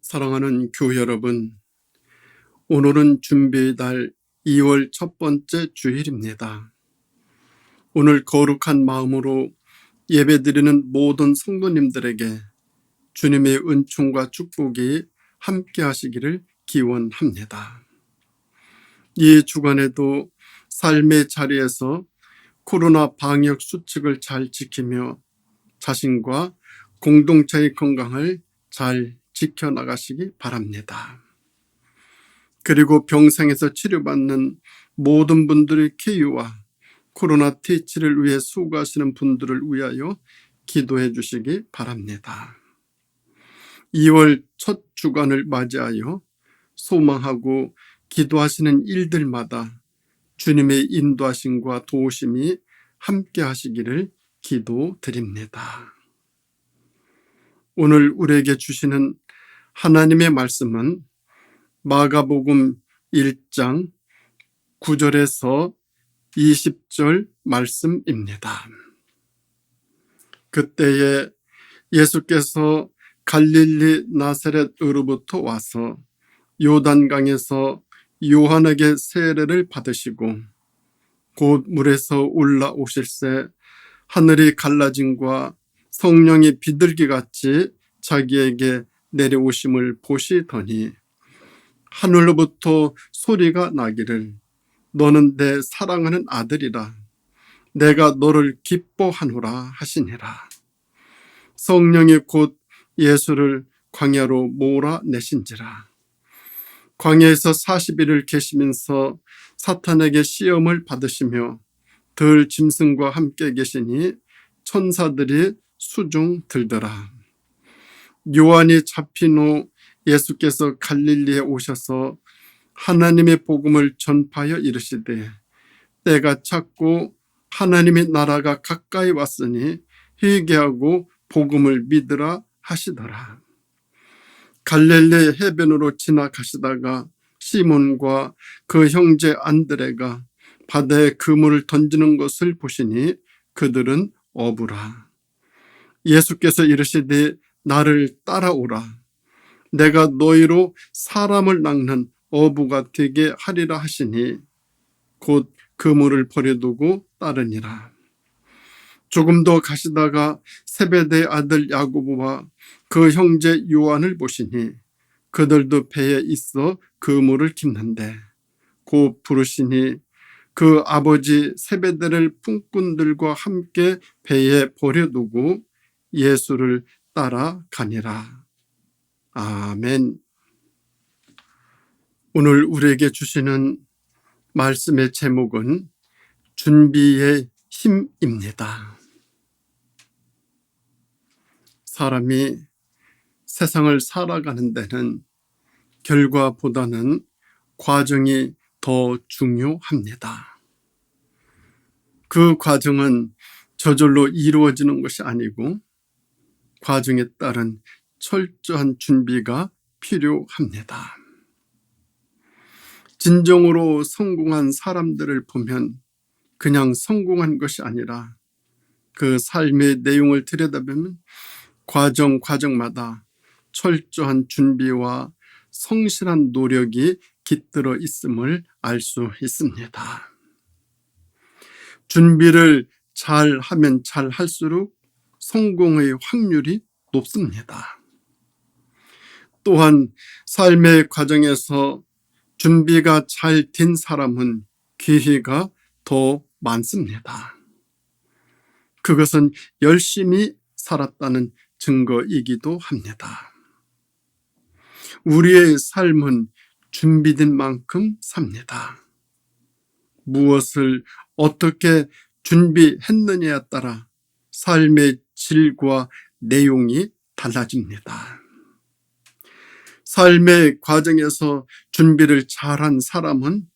사랑하는 교회 여러분, 오늘은 준비의 달 2월 첫 번째 주일입니다. 오늘 거룩한 마음으로 예배드리는 모든 성도님들에게 주님의 은총과 축복이 함께 하시기를 기원합니다. 이 주간에도 삶의 자리에서 코로나 방역 수칙을 잘 지키며 자신과 공동체의 건강을 잘 지켜나가시기 바랍니다. 그리고 병상에서 치료받는 모든 분들의 쾌유와 코로나 퇴치를 위해 수고하시는 분들을 위하여 기도해 주시기 바랍니다. 2월 첫 주간을 맞이하여 소망하고 기도하시는 일들마다 주님의 인도하심과 도우심이 함께 하시기를 기도드립니다. 오늘 우리에게 주시는 하나님의 말씀은 마가복음 1장 9절에서 20절 말씀입니다. 그때에 예수께서 갈릴리 나사렛으로부터 와서 요단강에서 요한에게 세례를 받으시고 곧 물에서 올라오실새 하늘이 갈라짐과 성령이 비둘기같이 자기에게 내려오심을 보시더니 하늘로부터 소리가 나기를 너는 내 사랑하는 아들이라 내가 너를 기뻐하노라 하시니라. 성령이 곧 예수를 광야로 몰아내신지라. 광야에서 40일을 계시면서 사탄에게 시험을 받으시며 들 짐승과 함께 계시니 천사들이 수중 들더라. 요한이 잡힌 후 예수께서 갈릴리에 오셔서 하나님의 복음을 전파하여 이르시되 때가 찼고 하나님의 나라가 가까이 왔으니 회개하고 복음을 믿으라 하시더라. 갈릴리 해변으로 지나가시다가 시몬과 그 형제 안드레가 바다에 그물을 던지는 것을 보시니 그들은 어부라. 예수께서 이르시되 나를 따라오라. 내가 너희로 사람을 낚는 어부가 되게 하리라 하시니 곧 그물을 버려두고 따르니라. 조금 더 가시다가 세베대의 아들 야고보와 그 형제 요한을 보시니 그들도 배에 있어 그물을 깁는데 곧 부르시니 그 아버지 세베대를 품꾼들과 함께 배에 버려두고 예수를 따라가니라. 아멘. 오늘 우리에게 주시는 말씀의 제목은 준비의 힘입니다. 사람이 세상을 살아가는 데는 결과보다는 과정이 더 중요합니다. 그 과정은 저절로 이루어지는 것이 아니고 과정에 따른 철저한 준비가 필요합니다. 진정으로 성공한 사람들을 보면 그냥 성공한 것이 아니라 그 삶의 내용을 들여다보면 과정마다 철저한 준비와 성실한 노력이 깃들어 있음을 알 수 있습니다. 준비를 잘 하면 잘 할수록 성공의 확률이 높습니다. 또한 삶의 과정에서 준비가 잘 된 사람은 기회가 더 많습니다. 그것은 열심히 살았다는 증거이기도 합니다. 우리의 삶은 준비된 만큼 삽니다. 무엇을 어떻게 준비했느냐에 따라 삶의 질과 내용이 달라집니다. 삶의 과정에서 준비를 잘한 사람은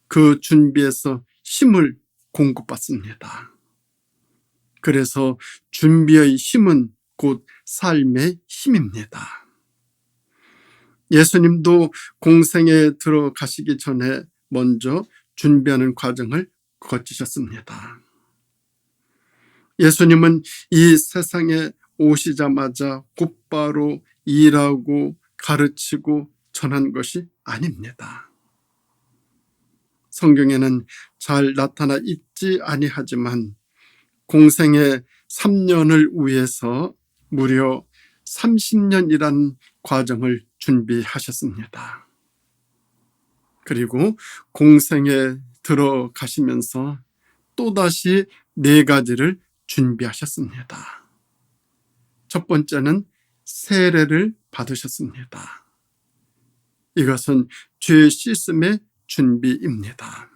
그 준비에서 힘을 공급받습니다. 그래서 준비의 힘은 곧 삶의 힘입니다. 예수님도 공생에 들어가시기 전에 먼저 준비하는 과정을 거치셨습니다. 예수님은 이 세상에 오시자마자 곧바로 일하고 가르치고 전한 것이 아닙니다. 성경에는 잘 나타나 있지 아니하지만 공생의 3년을 위해서 무려 30년이라는 과정을 준비하셨습니다. 그리고 공생에 들어가시면서 또다시 4가지를 준비하셨습니다. 첫 번째는 세례를 받으셨습니다. 이것은 죄 씻음의 준비입니다.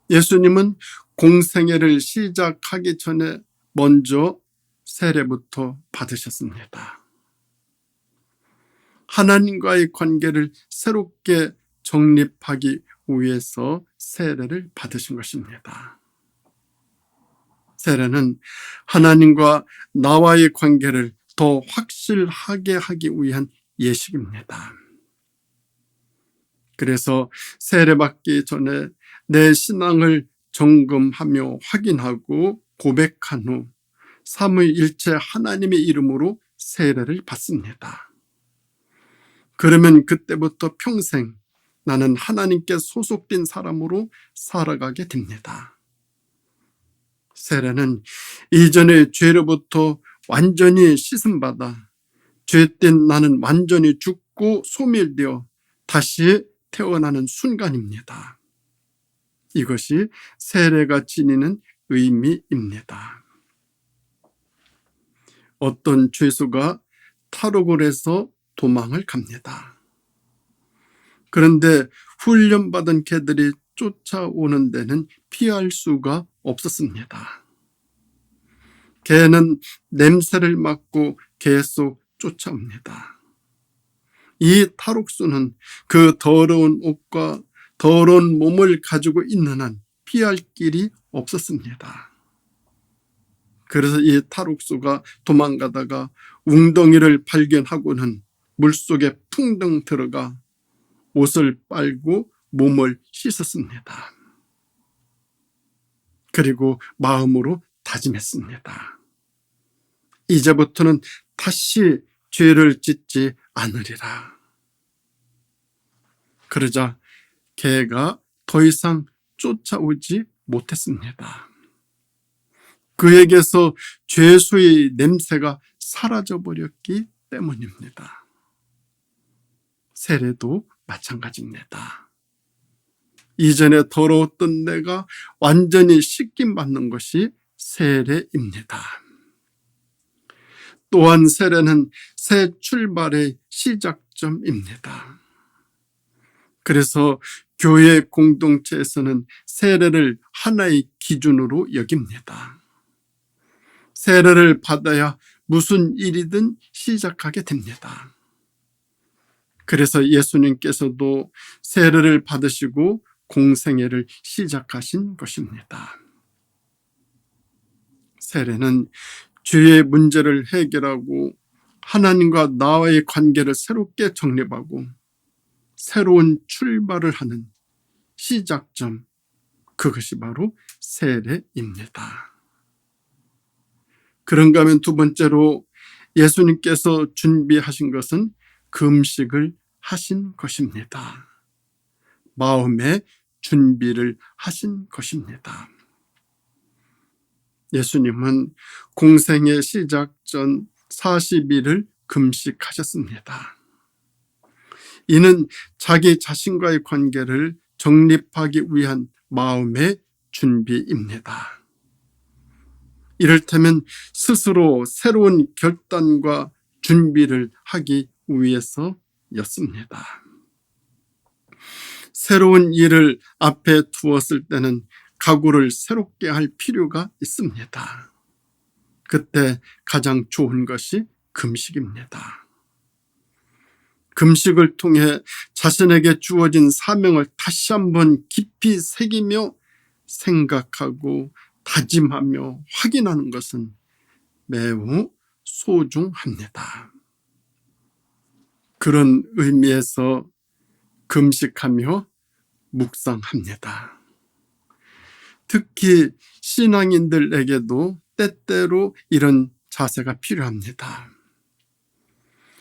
예수님은 공생애를 시작하기 전에 먼저 세례부터 받으셨습니다. 하나님과의 관계를 새롭게 정립하기 위해서 세례를 받으신 것입니다. 세례는 하나님과 나와의 관계를 더 확실하게 하기 위한 예식입니다. 그래서 세례받기 전에 내 신앙을 점검하며 확인하고 고백한 후 삼위일체 하나님의 이름으로 세례를 받습니다. 그러면 그때부터 평생 나는 하나님께 소속된 사람으로 살아가게 됩니다. 세례는 이전의 죄로부터 완전히 씻음받아 죄된 나는 완전히 죽고 소멸되어 다시 태어나는 순간입니다. 이것이 세례가 지니는 의미입니다. 어떤 죄수가 탈옥을 해서 도망을 갑니다. 그런데 훈련받은 개들이 쫓아오는 데는 피할 수가 없었습니다. 개는 냄새를 맡고 계속 쫓아옵니다. 이 탈옥수는 그 더러운 옷과 더러운 몸을 가지고 있는 한 피할 길이 없었습니다. 그래서 이 탈옥수가 도망가다가 웅덩이를 발견하고는 물속에 풍덩 들어가 옷을 빨고 몸을 씻었습니다. 그리고 마음으로 다짐했습니다. 이제부터는 다시 죄를 짓지 않으리라. 그러자 개가 더 이상 쫓아오지 못했습니다. 그에게서 죄수의 냄새가 사라져버렸기 때문입니다. 세례도 마찬가지입니다. 이전에 더러웠던 내가 완전히 씻김받는 것이 세례입니다. 또한 세례는 새 출발의 시작점입니다. 그래서 교회 공동체에서는 세례를 하나의 기준으로 여깁니다. 세례를 받아야 무슨 일이든 시작하게 됩니다. 그래서 예수님께서도 세례를 받으시고 공생애를 시작하신 것입니다. 세례는 죄의 문제를 해결하고 하나님과 나와의 관계를 새롭게 정립하고 새로운 출발을 하는 시작점, 그것이 바로 세례입니다. 그런가 하면 두 번째로 예수님께서 준비하신 것은 금식을 하신 것입니다. 마음의 준비를 하신 것입니다. 예수님은 공생의 시작 전 40일을 금식하셨습니다. 이는 자기 자신과의 관계를 정립하기 위한 마음의 준비입니다. 이를테면 스스로 새로운 결단과 준비를 하기 위해서였습니다. 새로운 일을 앞에 두었을 때는 각오를 새롭게 할 필요가 있습니다. 그때 가장 좋은 것이 금식입니다. 금식을 통해 자신에게 주어진 사명을 다시 한번 깊이 새기며 생각하고 다짐하며 확인하는 것은 매우 소중합니다. 그런 의미에서 금식하며 묵상합니다. 특히 신앙인들에게도 때때로 이런 자세가 필요합니다.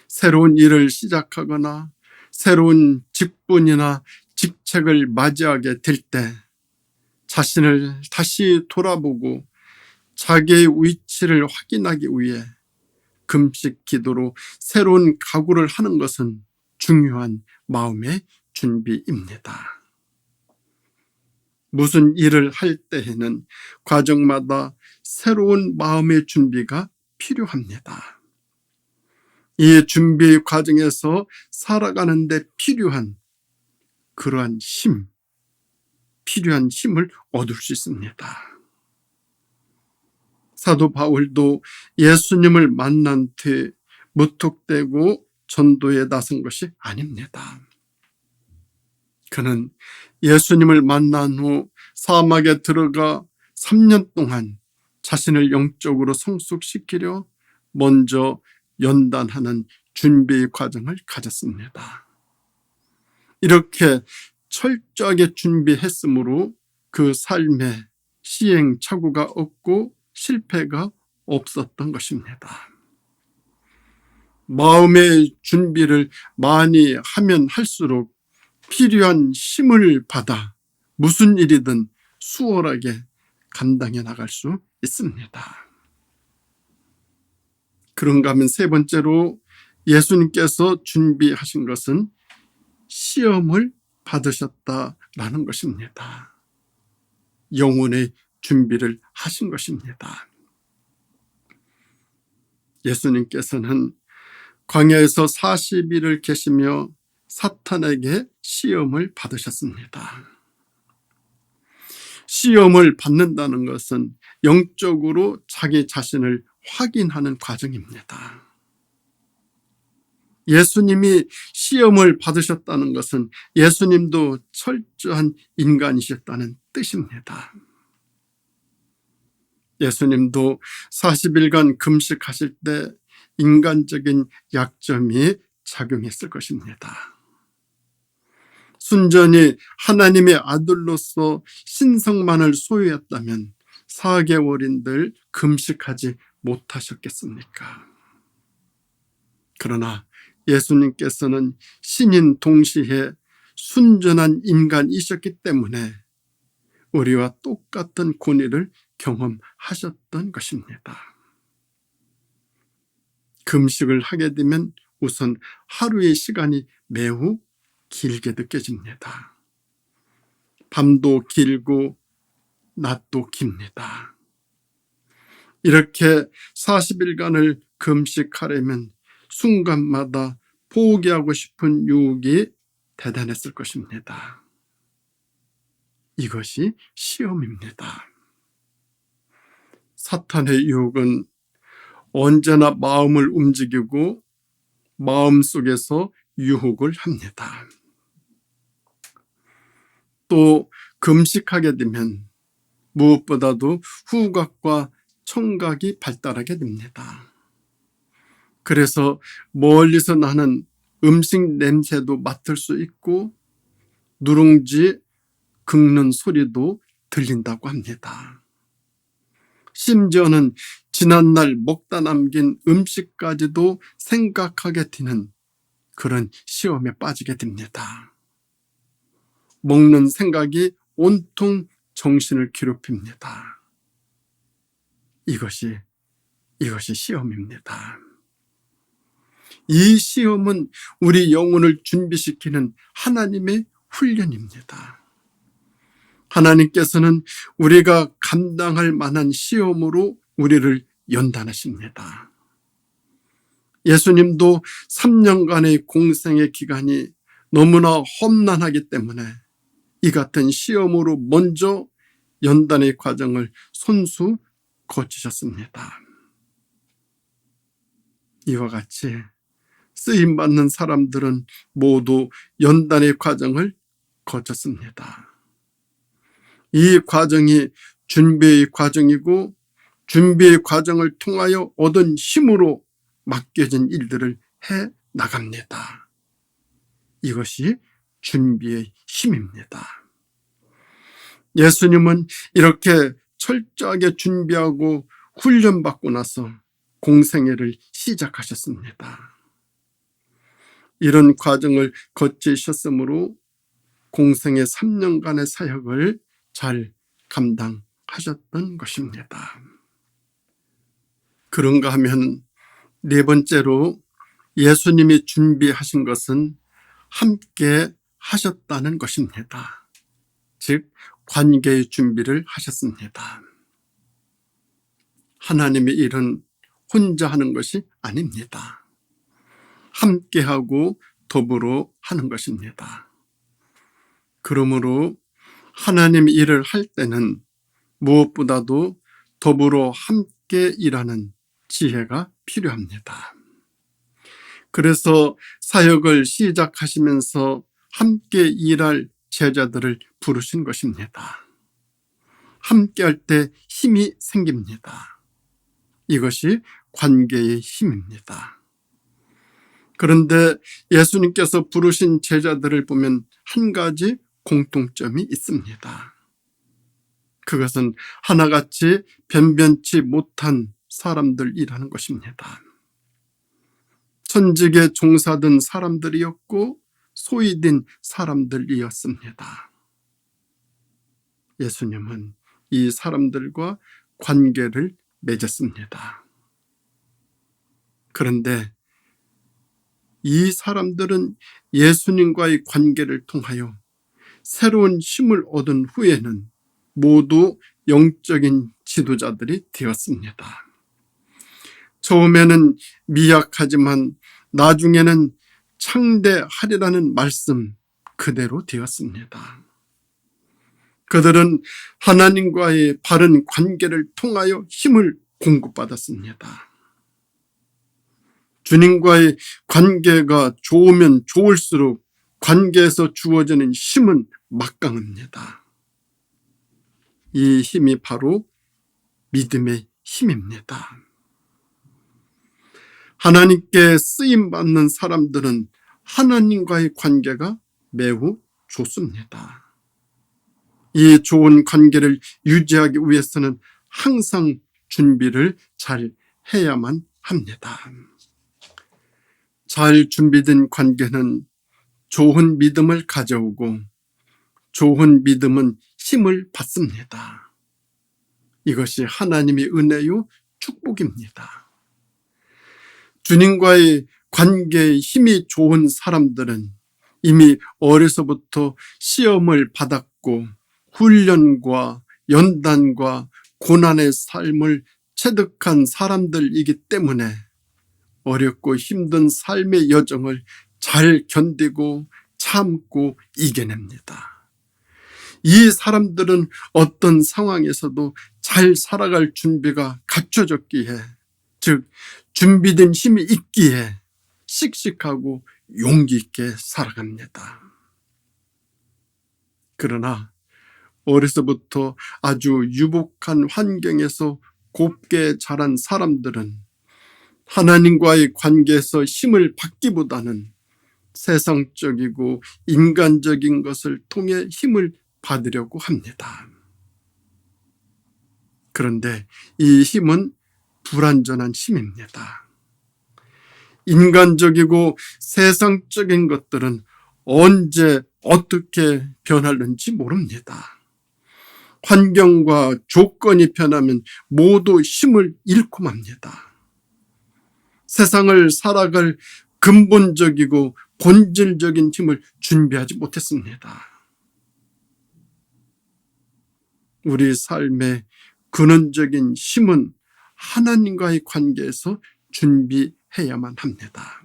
새로운 일을 시작하거나 새로운 직분이나 직책을 맞이하게 될 때 자신을 다시 돌아보고 자기의 위치를 확인하기 위해 금식 기도로 새로운 각오를 하는 것은 중요한 마음의 준비입니다. 무슨 일을 할 때에는 과정마다 새로운 마음의 준비가 필요합니다. 이 준비 과정에서 살아가는 데 필요한 그러한 필요한 힘을 얻을 수 있습니다. 사도 바울도 예수님을 만난 뒤 무턱대고 전도에 나선 것이 아닙니다. 그는 예수님을 만난 후 사막에 들어가 3년 동안 자신을 영적으로 성숙시키려 먼저 연단하는 준비 과정을 가졌습니다. 이렇게 철저하게 준비했으므로 그 삶에 시행착오가 없고 실패가 없었던 것입니다. 마음의 준비를 많이 하면 할수록 필요한 힘을 받아 무슨 일이든 수월하게 감당해 나갈 수 있습니다. 그런가 하면 세 번째로 예수님께서 준비하신 것은 시험을 받으셨다라는 것입니다. 영혼의 준비를 하신 것입니다. 예수님께서는 광야에서 40일을 계시며 사탄에게 시험을 받으셨습니다. 시험을 받는다는 것은 영적으로 자기 자신을 확인하는 과정입니다. 예수님이 시험을 받으셨다는 것은 예수님도 철저한 인간이셨다는 뜻입니다. 예수님도 40일간 금식하실 때 인간적인 약점이 작용했을 것입니다. 순전히 하나님의 아들로서 신성만을 소유했다면 4개월인들 금식하지 못하셨겠습니까? 그러나 예수님께서는 신인 동시에 순전한 인간이셨기 때문에 우리와 똑같은 권위를 경험하셨던 것입니다. 금식을 하게 되면 우선 하루의 시간이 매우 길게 느껴집니다. 밤도 길고 낮도 깁니다. 이렇게 40일간을 금식하려면 순간마다 포기하고 싶은 유혹이 대단했을 것입니다. 이것이 시험입니다. 사탄의 유혹은 언제나 마음을 움직이고 마음속에서 유혹을 합니다. 또 금식하게 되면 무엇보다도 후각과 청각이 발달하게 됩니다. 그래서 멀리서 나는 음식 냄새도 맡을 수 있고 누룽지 긁는 소리도 들린다고 합니다. 심지어는 지난날 먹다 남긴 음식까지도 생각하게 되는 그런 시험에 빠지게 됩니다. 먹는 생각이 온통 정신을 괴롭힙니다. 이것이 시험입니다. 이 시험은 우리 영혼을 준비시키는 하나님의 훈련입니다. 하나님께서는 우리가 감당할 만한 시험으로 우리를 연단하십니다. 예수님도 3년간의 공생의 기간이 너무나 험난하기 때문에 이 같은 시험으로 먼저 연단의 과정을 손수 거치셨습니다. 이와 같이 쓰임받는 사람들은 모두 연단의 과정을 거쳤습니다. 이 과정이 준비의 과정이고 준비의 과정을 통하여 얻은 힘으로 맡겨진 일들을 해 나갑니다. 이것이 준비의 힘입니다. 예수님은 이렇게 철저하게 준비하고 훈련받고 나서 공생애를 시작하셨습니다. 이런 과정을 거치셨으므로 공생의 3년간의 사역을 잘 감당하셨던 것입니다. 그런가 하면 네 번째로 예수님이 준비하신 것은 함께 하셨다는 것입니다. 즉 관계의 준비를 하셨습니다. 하나님의 일은 혼자 하는 것이 아닙니다. 함께하고 더불어 하는 것입니다. 그러므로 하나님의 일을 할 때는 무엇보다도 더불어 함께 일하는 지혜가 필요합니다. 그래서 사역을 시작하시면서 함께 일할 제자들을 부르신 것입니다. 함께 할 때 힘이 생깁니다. 이것이 관계의 힘입니다. 그런데 예수님께서 부르신 제자들을 보면 한 가지 공통점이 있습니다. 그것은 하나같이 변변치 못한 사람들이라는 것입니다. 천직에 종사된 사람들이었고 소위된 사람들이었습니다. 예수님은 이 사람들과 관계를 맺었습니다. 그런데 이 사람들은 예수님과의 관계를 통하여 새로운 힘을 얻은 후에는 모두 영적인 지도자들이 되었습니다. 처음에는 미약하지만 나중에는 창대하리라는 말씀 그대로 되었습니다. 그들은 하나님과의 바른 관계를 통하여 힘을 공급받았습니다. 주님과의 관계가 좋으면 좋을수록 관계에서 주어지는 힘은 막강합니다. 이 힘이 바로 믿음의 힘입니다. 하나님께 쓰임받는 사람들은 하나님과의 관계가 매우 좋습니다. 이 좋은 관계를 유지하기 위해서는 항상 준비를 잘 해야만 합니다. 잘 준비된 관계는 좋은 믿음을 가져오고 좋은 믿음은 힘을 받습니다. 이것이 하나님의 은혜요 축복입니다. 주님과의 관계에 힘이 좋은 사람들은 이미 어려서부터 시험을 받았고 훈련과 연단과 고난의 삶을 체득한 사람들이기 때문에 어렵고 힘든 삶의 여정을 잘 견디고 참고 이겨냅니다. 이 사람들은 어떤 상황에서도 잘 살아갈 준비가 갖춰졌기에, 즉 준비된 힘이 있기에 씩씩하고 용기 있게 살아갑니다. 그러나 어려서부터 아주 유복한 환경에서 곱게 자란 사람들은 하나님과의 관계에서 힘을 받기보다는 세상적이고 인간적인 것을 통해 힘을 받으려고 합니다. 그런데 이 힘은 불완전한 힘입니다. 인간적이고 세상적인 것들은 언제 어떻게 변하는지 모릅니다. 환경과 조건이 변하면 모두 힘을 잃고 맙니다. 세상을 살아갈 근본적이고 본질적인 힘을 준비하지 못했습니다. 우리 삶의 근원적인 힘은 하나님과의 관계에서 준비해야만 합니다.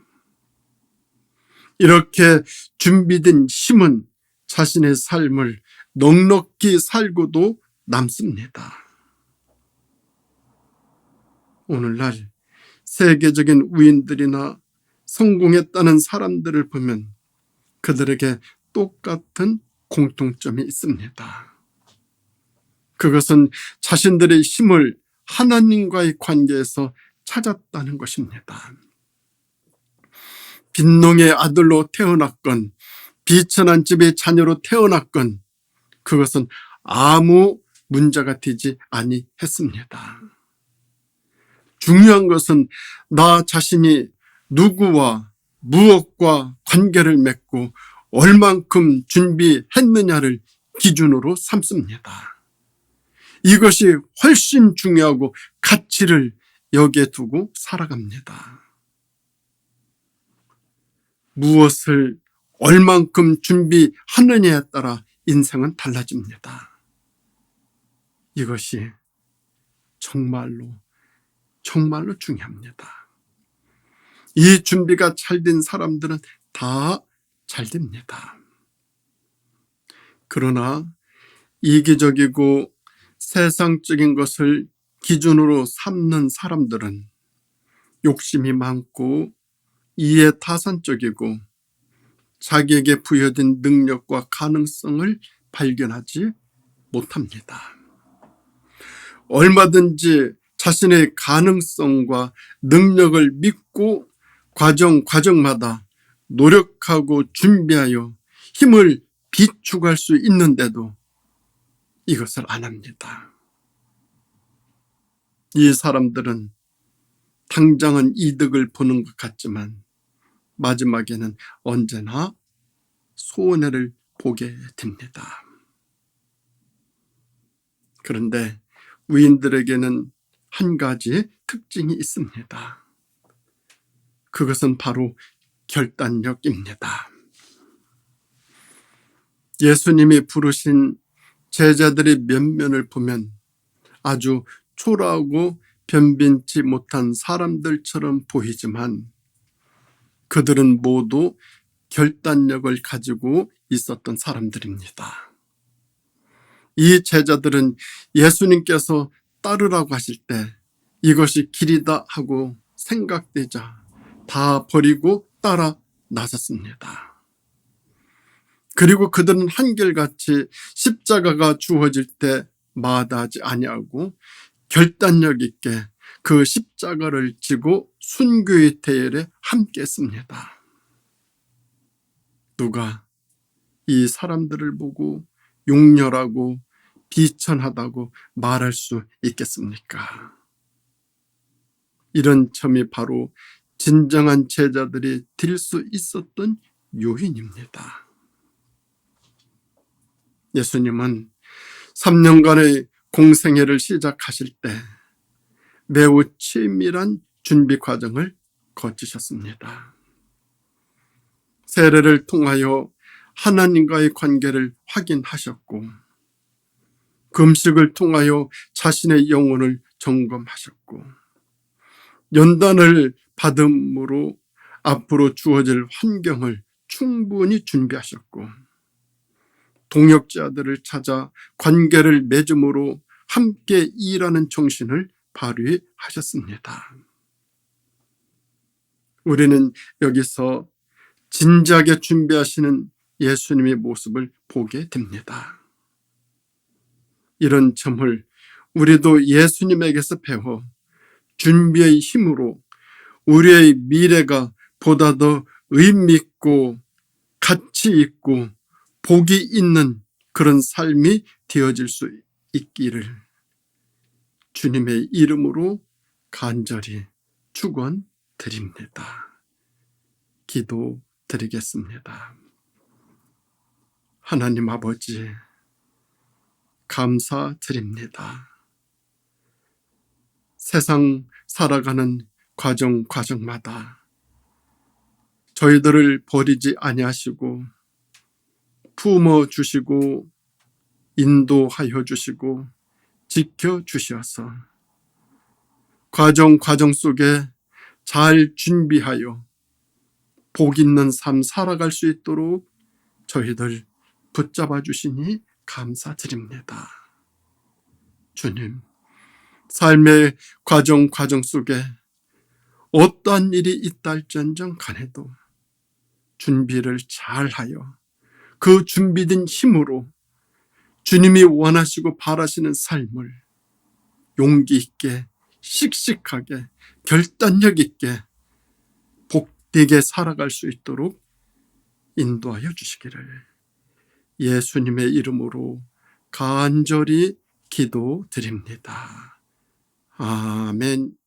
이렇게 준비된 힘은 자신의 삶을 넉넉히 살고도 남습니다. 오늘날 세계적인 위인들이나 성공했다는 사람들을 보면 그들에게 똑같은 공통점이 있습니다. 그것은 자신들의 힘을 하나님과의 관계에서 찾았다는 것입니다. 빈농의 아들로 태어났건 비천한 집의 자녀로 태어났건 그것은 아무 문제가 되지 아니했습니다. 중요한 것은 나 자신이 누구와 무엇과 관계를 맺고 얼만큼 준비했느냐를 기준으로 삼습니다. 이것이 훨씬 중요하고 가치를 여기에 두고 살아갑니다. 무엇을 얼만큼 준비하느냐에 따라 인생은 달라집니다. 이것이 정말로 중요합니다. 이 준비가 잘 된 사람들은 다 잘 됩니다. 그러나 이기적이고 세상적인 것을 기준으로 삼는 사람들은 욕심이 많고 이해타산적이고 자기에게 부여된 능력과 가능성을 발견하지 못합니다. 얼마든지 자신의 가능성과 능력을 믿고 과정마다 노력하고 준비하여 힘을 비축할 수 있는데도 이것을 안 합니다. 이 사람들은 당장은 이득을 보는 것 같지만 마지막에는 언제나 손해를 보게 됩니다. 그런데 위인들에게는 한 가지 특징이 있습니다. 그것은 바로 결단력입니다. 예수님이 부르신 제자들의 면면을 보면 아주 초라하고 변변치 못한 사람들처럼 보이지만 그들은 모두 결단력을 가지고 있었던 사람들입니다. 이 제자들은 예수님께서 따르라고 하실 때 이것이 길이다 하고 생각되자 다 버리고 따라 나섰습니다. 그리고 그들은 한결같이 십자가가 주어질 때 마다하지 아니하고 결단력 있게 그 십자가를 지고 순교의 대열에 함께했습니다. 누가 이 사람들을 보고 용렬하고 비천하다고 말할 수 있겠습니까? 이런 점이 바로 진정한 제자들이 될 수 있었던 요인입니다. 예수님은 3년간의 공생애를 시작하실 때 매우 치밀한 준비 과정을 거치셨습니다. 세례를 통하여 하나님과의 관계를 확인하셨고 금식을 통하여 자신의 영혼을 점검하셨고 연단을 받음으로 앞으로 주어질 환경을 충분히 준비하셨고 동역자들을 찾아 관계를 맺음으로 함께 일하는 정신을 발휘하셨습니다. 우리는 여기서 진지하게 준비하시는 예수님의 모습을 보게 됩니다. 이런 점을 우리도 예수님에게서 배워 준비의 힘으로 우리의 미래가 보다 더 의미 있고 가치 있고 복이 있는 그런 삶이 되어질 수 있기를 주님의 이름으로 간절히 축원드립니다. 기도드리겠습니다. 하나님 아버지, 감사드립니다. 세상 살아가는 과정마다 저희들을 버리지 아니하시고 품어주시고 인도하여 주시고 지켜주셔서 과정 속에 잘 준비하여 복 있는 삶 살아갈 수 있도록 저희들 붙잡아 주시니 감사드립니다. 주님, 삶의 과정 속에 어떠한 일이 있다 할지언정 간에도 준비를 잘하여 그 준비된 힘으로 주님이 원하시고 바라시는 삶을 용기 있게 씩씩하게 결단력 있게 복되게 살아갈 수 있도록 인도하여 주시기를 예수님의 이름으로 간절히 기도드립니다. 아멘.